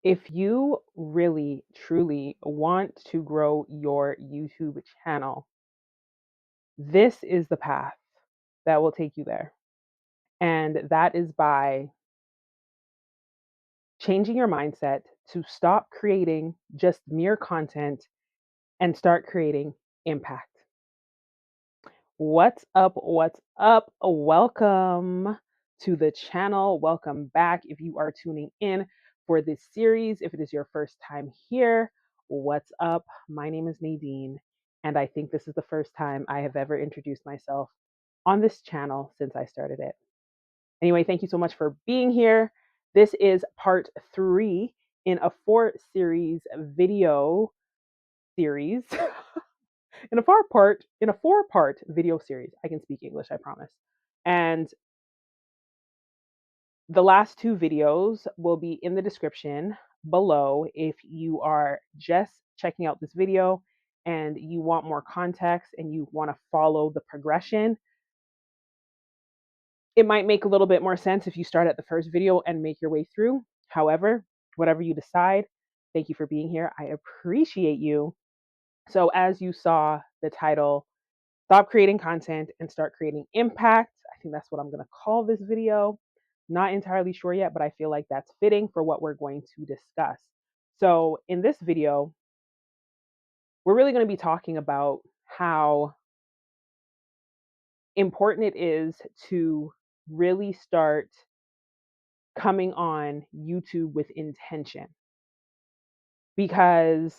If you really, truly want to grow your YouTube channel, this is the path that will take you there. And that is by changing your mindset to stop creating just mere content and start creating impact. What's up? What's up? Welcome to the channel. Welcome back. If you are tuning in for this series, if it is your first time here, what's up? My name is Nadine, and I think this is the first time I have ever introduced myself on this channel since I started it. Anyway, thank you so much for being here. This is part 3 in a 4 series video series. In a four-part video series. I can speak English, I promise. And the last 2 videos will be in the description below if you are just checking out this video and you want more context and you want to follow the progression. It might make a little bit more sense if you start at the first video and make your way through. However, whatever you decide, thank you for being here. I appreciate you. So as you saw the title, Stop Creating Content and Start Creating Impact. I think that's what I'm going to call this video. Not entirely sure yet, but I feel like that's fitting for what we're going to discuss. So in this video, we're really going to be talking about how important it is to really start coming on YouTube with intention. Because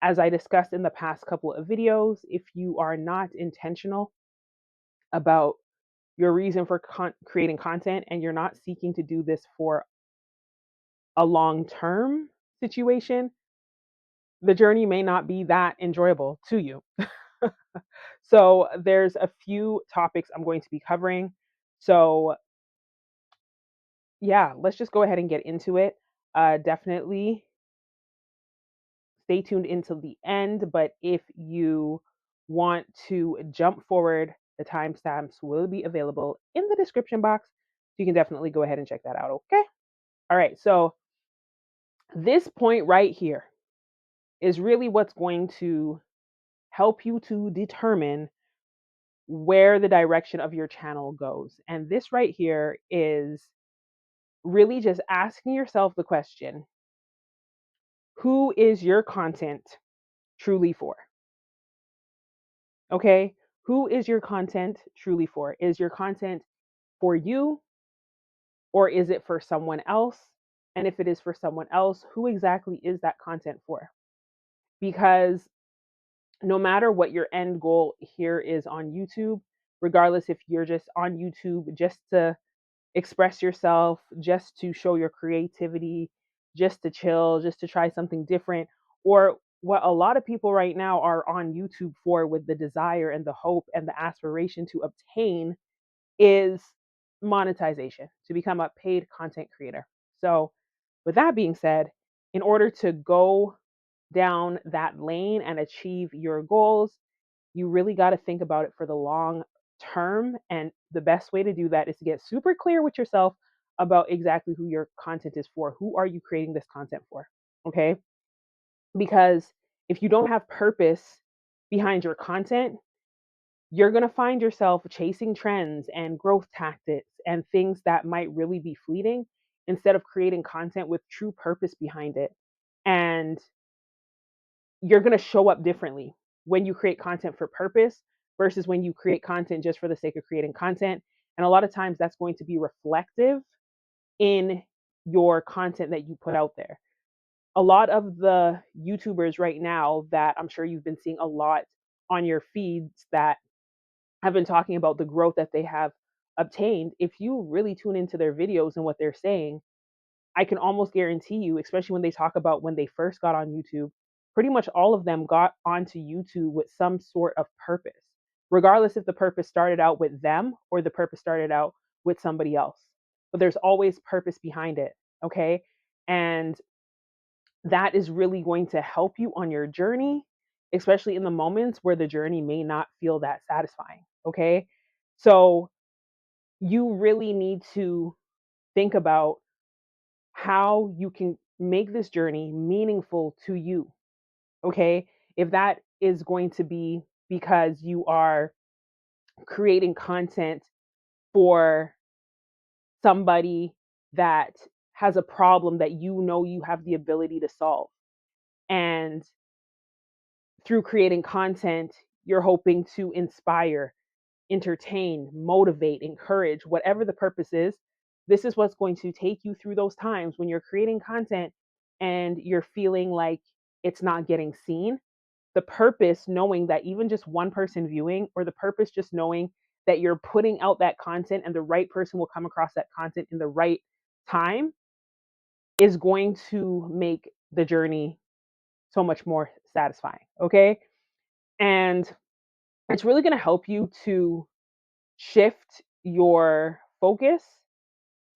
as I discussed in the past couple of videos, if you are not intentional about your reason for creating content and you're not seeking to do this for a long term situation, the journey may not be that enjoyable to you. So, there's a few topics I'm going to be covering. So, yeah, let's just go ahead and get into it. Definitely stay tuned until the end. But if you want to jump forward, the timestamps will be available in the description box. You can definitely go ahead and check that out. Okay. All right. So, this point right here is really what's going to help you to determine where the direction of your channel goes. And this right here is really just asking yourself the question, who is your content truly for? Okay? Who is your content truly for? Is your content for you or is it for someone else? And if it is for someone else, who exactly is that content for? Because no matter what your end goal here is on YouTube, regardless if you're just on YouTube just to express yourself, just to show your creativity, just to chill, just to try something different, or what a lot of people right now are on YouTube for with the desire and the hope and the aspiration to obtain is monetization, to become a paid content creator. So, with that being said, in order to go down that lane and achieve your goals, you really got to think about it for the long term. And the best way to do that is to get super clear with yourself about exactly who your content is for. Who are you creating this content for? Okay. Because if you don't have purpose behind your content, you're going to find yourself chasing trends and growth tactics and things that might really be fleeting instead of creating content with true purpose behind it. And you're going to show up differently when you create content for purpose versus when you create content just for the sake of creating content. And a lot of times that's going to be reflective in your content that you put out there. A lot of the YouTubers right now that I'm sure you've been seeing a lot on your feeds that have been talking about the growth that they have obtained, if you really tune into their videos and what they're saying, I can almost guarantee you, especially when they talk about when they first got on YouTube, pretty much all of them got onto YouTube with some sort of purpose, regardless if the purpose started out with them or the purpose started out with somebody else. But there's always purpose behind it. Okay. And that is really going to help you on your journey, especially in the moments where the journey may not feel that satisfying. Okay. So you really need to think about how you can make this journey meaningful to you. Okay. If that is going to be because you are creating content for somebody that has a problem that you know you have the ability to solve. And through creating content, you're hoping to inspire, entertain, motivate, encourage, whatever the purpose is. This is what's going to take you through those times when you're creating content and you're feeling like it's not getting seen. The purpose, knowing that even just one person viewing, or the purpose just knowing that you're putting out that content and the right person will come across that content in the right time, is going to make the journey so much more satisfying. Okay. And it's really going to help you to shift your focus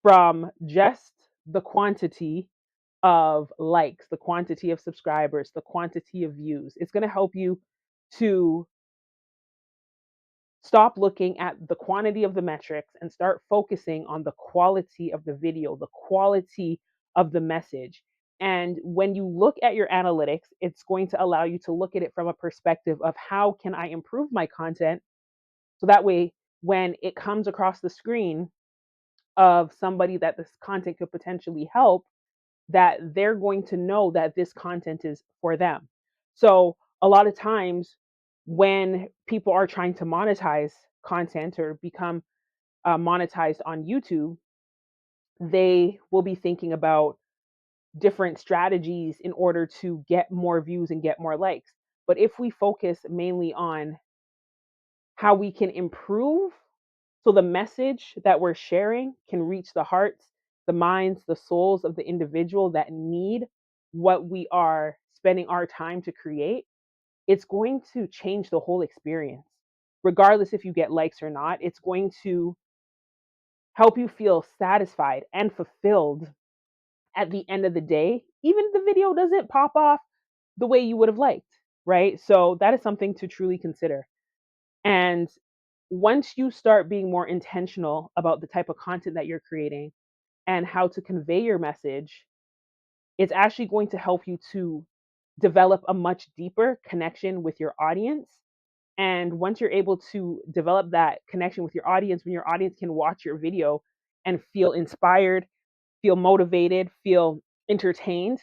from just the quantity of likes, the quantity of subscribers, the quantity of views. It's going to help you to stop looking at the quantity of the metrics and start focusing on the quality of the video, the quality of the message. And when you look at your analytics, it's going to allow you to look at it from a perspective of how can I improve my content, so that way when it comes across the screen of somebody that this content could potentially help, that they're going to know that this content is for them. So a lot of times when people are trying to monetize content or become monetized on YouTube, they will be thinking about different strategies in order to get more views and get more likes. But if we focus mainly on how we can improve so the message that we're sharing can reach the hearts, the minds, the souls of the individual that need what we are spending our time to create, it's going to change the whole experience. Regardless if you get likes or not, it's going to help you feel satisfied and fulfilled at the end of the day, even if the video doesn't pop off the way you would have liked, right? So that is something to truly consider. And once you start being more intentional about the type of content that you're creating and how to convey your message, it's actually going to help you to develop a much deeper connection with your audience. And once you're able to develop that connection with your audience, when your audience can watch your video and feel inspired, feel motivated, feel entertained,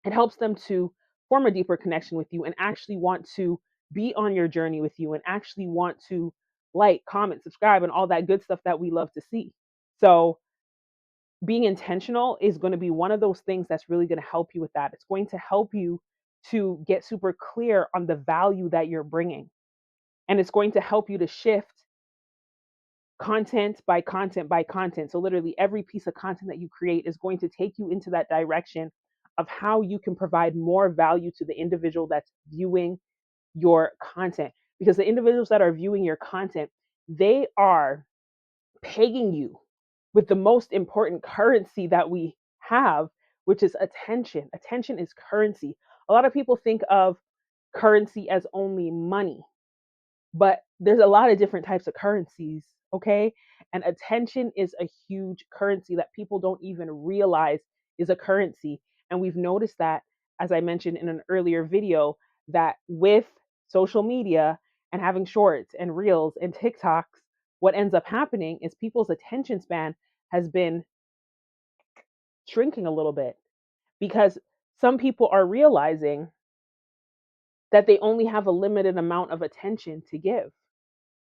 it helps them to form a deeper connection with you and actually want to be on your journey with you and actually want to like, comment, subscribe, and all that good stuff that we love to see. So, being intentional is going to be one of those things that's really going to help you with that. It's going to help you to get super clear on the value that you're bringing. And it's going to help you to shift content by content by content. So, literally, every piece of content that you create is going to take you into that direction of how you can provide more value to the individual that's viewing your content. Because the individuals that are viewing your content, they are paying you with the most important currency that we have, which is attention. Attention is currency. A lot of people think of currency as only money, but there's a lot of different types of currencies, okay? And attention is a huge currency that people don't even realize is a currency. And we've noticed that, as I mentioned in an earlier video, that with social media and having shorts and reels and TikToks, what ends up happening is people's attention span has been shrinking a little bit because some people are realizing that they only have a limited amount of attention to give.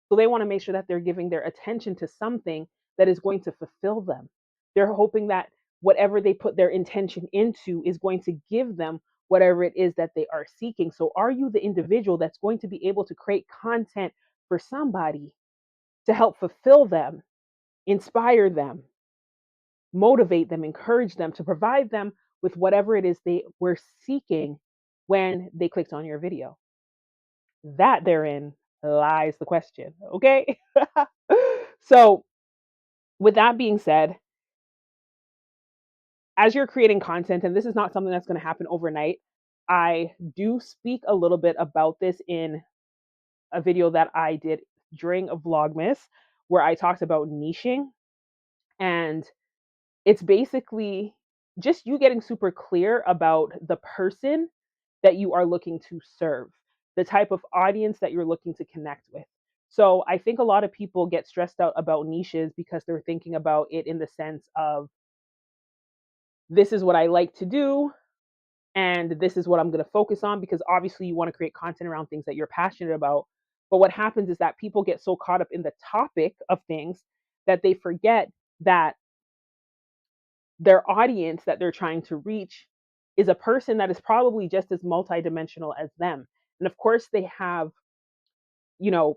So they want to make sure that they're giving their attention to something that is going to fulfill them. They're hoping that whatever they put their intention into is going to give them whatever it is that they are seeking. So, are you the individual that's going to be able to create content for somebody to help fulfill them, inspire them, motivate them, encourage them, to provide them with whatever it is they were seeking when they clicked on your video? That therein lies the question. Okay. So, with that being said, as you're creating content, and this is not something that's going to happen overnight, I do speak a little bit about this in a video that I did during a Vlogmas where I talked about niching. And it's basically just you getting super clear about the person that you are looking to serve, the type of audience that you're looking to connect with. So I think a lot of people get stressed out about niches because they're thinking about it in the sense of, this is what I like to do and this is what I'm going to focus on, because obviously you want to create content around things that you're passionate about. But what happens is that people get so caught up in the topic of things that they forget that their audience that they're trying to reach is a person that is probably just as multidimensional as them. And of course, they have,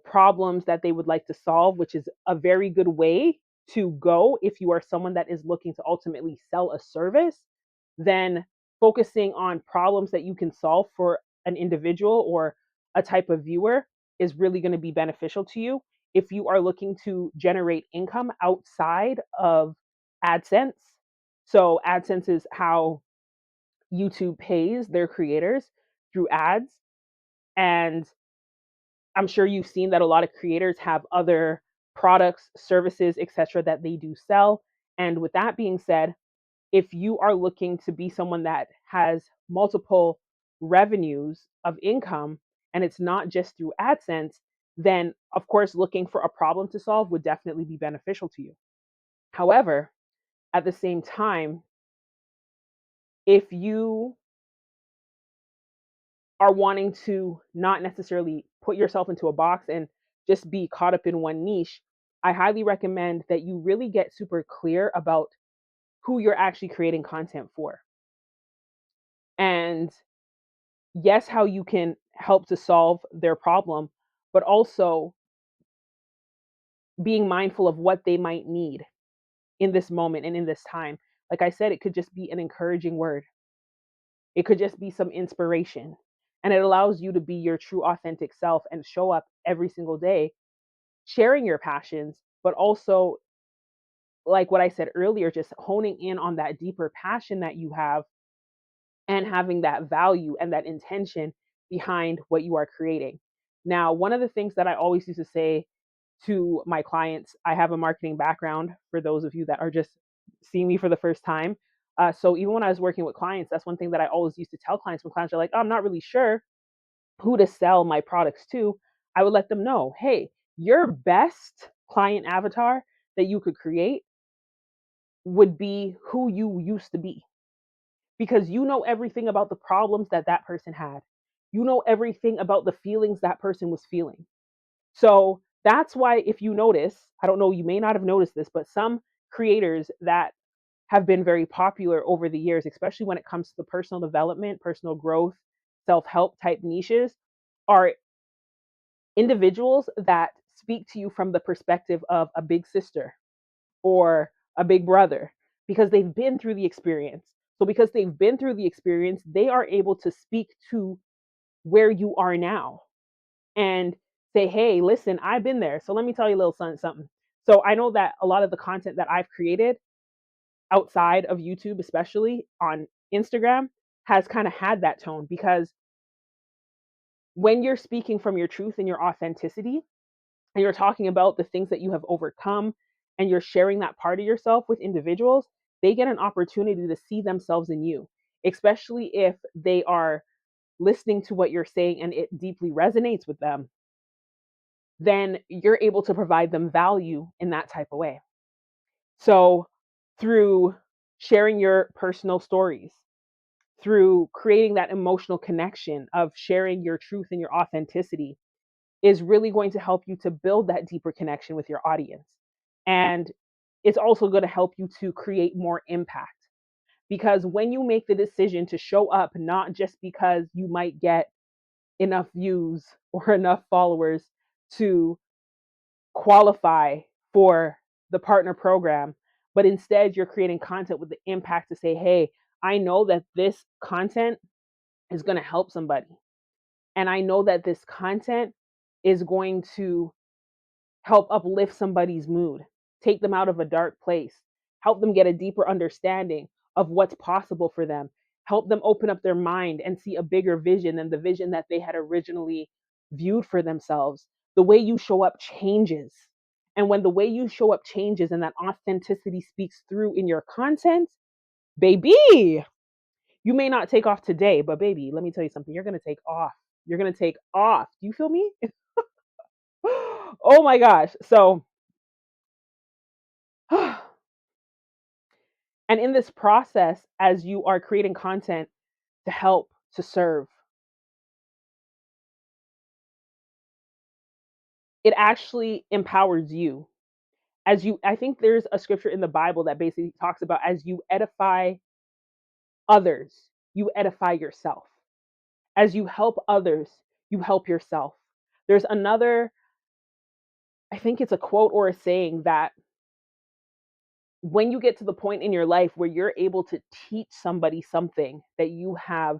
problems that they would like to solve, which is a very good way to go if you are someone that is looking to ultimately sell a service. Then focusing on problems that you can solve for an individual or a type of viewer is really going to be beneficial to you. If you are looking to generate income outside of AdSense, so AdSense is how YouTube pays their creators through ads. And I'm sure you've seen that a lot of creators have other products, services, etc., that they do sell. And with that being said, if you are looking to be someone that has multiple revenues of income and it's not just through AdSense, then of course, looking for a problem to solve would definitely be beneficial to you. However, at the same time, if you are wanting to not necessarily put yourself into a box and just be caught up in one niche, I highly recommend that you really get super clear about who you're actually creating content for. And yes, how you can help to solve their problem, but also being mindful of what they might need in this moment and in this time. Like I said, it could just be an encouraging word, it could just be some inspiration. And it allows you to be your true, authentic self and show up every single day sharing your passions, but also, like what I said earlier, just honing in on that deeper passion that you have and having that value and that intention behind what you are creating. Now, one of the things that I always used to say to my clients, I have a marketing background for those of you that are just seeing me for the first time. So even when I was working with clients, that's one thing that I always used to tell clients when clients are like, oh, I'm not really sure who to sell my products to. I would let them know, hey, your best client avatar that you could create would be who you used to be, because you know everything about the problems that that person had. You know everything about the feelings that person was feeling. So that's why, if you notice, I don't know, you may not have noticed this, but some creators that have been very popular over the years, especially when it comes to the personal development, personal growth, self help type niches, are individuals that speak to you from the perspective of a big sister or a big brother, because they've been through the experience. So, because they've been through the experience, they are able to speak to where you are now and say, hey, listen, I've been there. So, let me tell you a little something, something. So, I know that a lot of the content that I've created outside of YouTube, especially on Instagram, has kind of had that tone, because when you're speaking from your truth and your authenticity, and you're talking about the things that you have overcome, and you're sharing that part of yourself with individuals, they get an opportunity to see themselves in you, especially if they are listening to what you're saying and it deeply resonates with them. Then you're able to provide them value in that type of way. So, through sharing your personal stories, through creating that emotional connection of sharing your truth and your authenticity, is really going to help you to build that deeper connection with your audience. And it's also going to help you to create more impact. Because when you make the decision to show up, not just because you might get enough views or enough followers to qualify for the partner program, but instead you're creating content with the impact to say, hey, I know that this content is going to help somebody. And I know that this content is going to help uplift somebody's mood, take them out of a dark place, help them get a deeper understanding of what's possible for them, help them open up their mind and see a bigger vision than the vision that they had originally viewed for themselves. The way you show up changes. And when the way you show up changes and that authenticity speaks through in your content, Baby, you may not take off today, but baby, let me tell you something. You're going to take off. You're going to take off. Do you feel me? Oh my gosh. So, and in this process, as you are creating content to help, to serve, it actually empowers you. As you, I think there's a scripture in the Bible that basically talks about as you edify others, you edify yourself. As you help others, you help yourself. There's another, I think it's a quote or a saying that when you get to the point in your life where you're able to teach somebody something that you have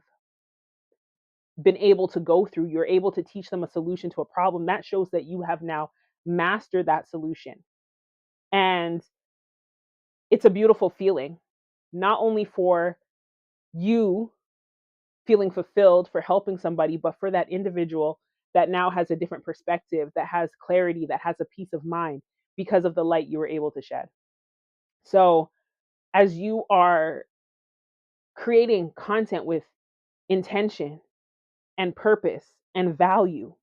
been able to go through, you're able to teach them a solution to a problem, that shows that you have now mastered that solution. And it's a beautiful feeling, not only for you feeling fulfilled for helping somebody, but for that individual that now has a different perspective, that has clarity, that has a peace of mind because of the light you were able to shed. So, as you are creating content with intention and purpose and value,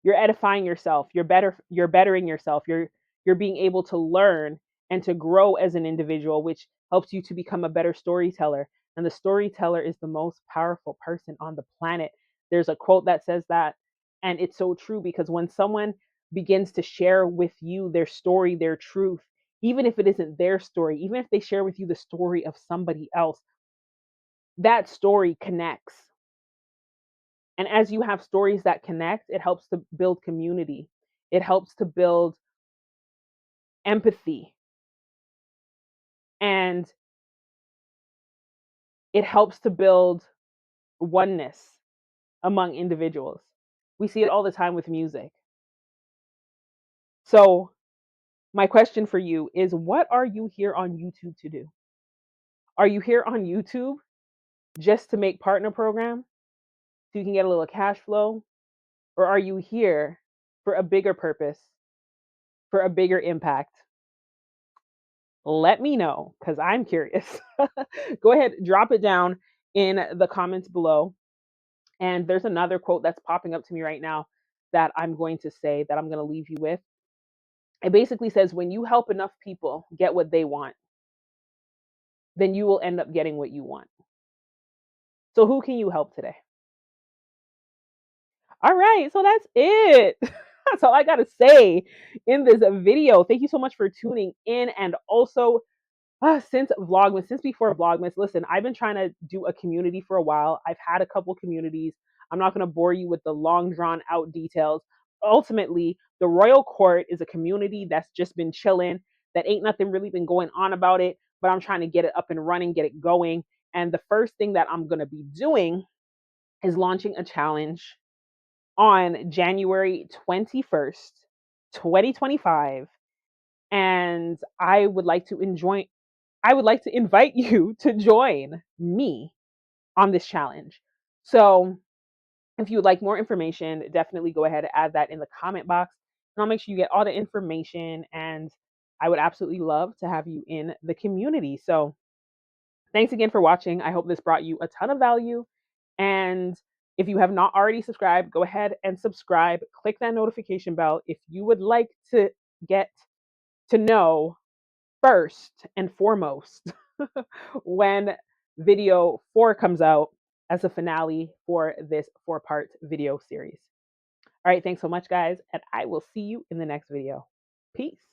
you're edifying yourself, you're bettering yourself, you're being able to learn and to grow as an individual, which helps you to become a better storyteller. And the storyteller is the most powerful person on the planet. There's a quote that says that, and it's so true, because when someone begins to share with you their story, their truth, even if it isn't their story, even if they share with you the story of somebody else, that story connects. And as you have stories that connect, it helps to build community. It helps to build empathy, and it helps to build oneness among individuals. We see it all the time with music. So, my question for you is, what are you here on YouTube to do? Are you here on YouTube just to make partner program so you can get a little cash flow? Or are you here for a bigger purpose, for a bigger impact? Let me know, because I'm curious. Go ahead, drop it down in the comments below. And there's another quote that's popping up to me right now that I'm going to say, that I'm going to leave you with. It basically says, when you help enough people get what they want, then you will end up getting what you want. So, who can you help today? All right, so that's it. That's all I got to say in this video. Thank you so much for tuning in. And also, since Vlogmas, since before Vlogmas, listen, I've been trying to do a community for a while. I've had a couple communities. I'm not going to bore you with the long drawn out details. Ultimately, the Royal Court is a community that's just been chilling, that ain't nothing really been going on about it, but I'm trying to get it up and running, get it going. And the first thing that I'm going to be doing is launching a challenge on January 21st, 2025. And I would like to invite you to join me on this challenge. So, if you would like more information, definitely go ahead and add that in the comment box. And I'll make sure you get all the information. And I would absolutely love to have you in the community. So, thanks again for watching. I hope this brought you a ton of value. And if you have not already subscribed, go ahead and subscribe. Click that notification bell if you would like to get to know first and foremost when video 4 comes out as a finale for this 4-part video series. All right, thanks so much, guys, and I will see you in the next video. Peace.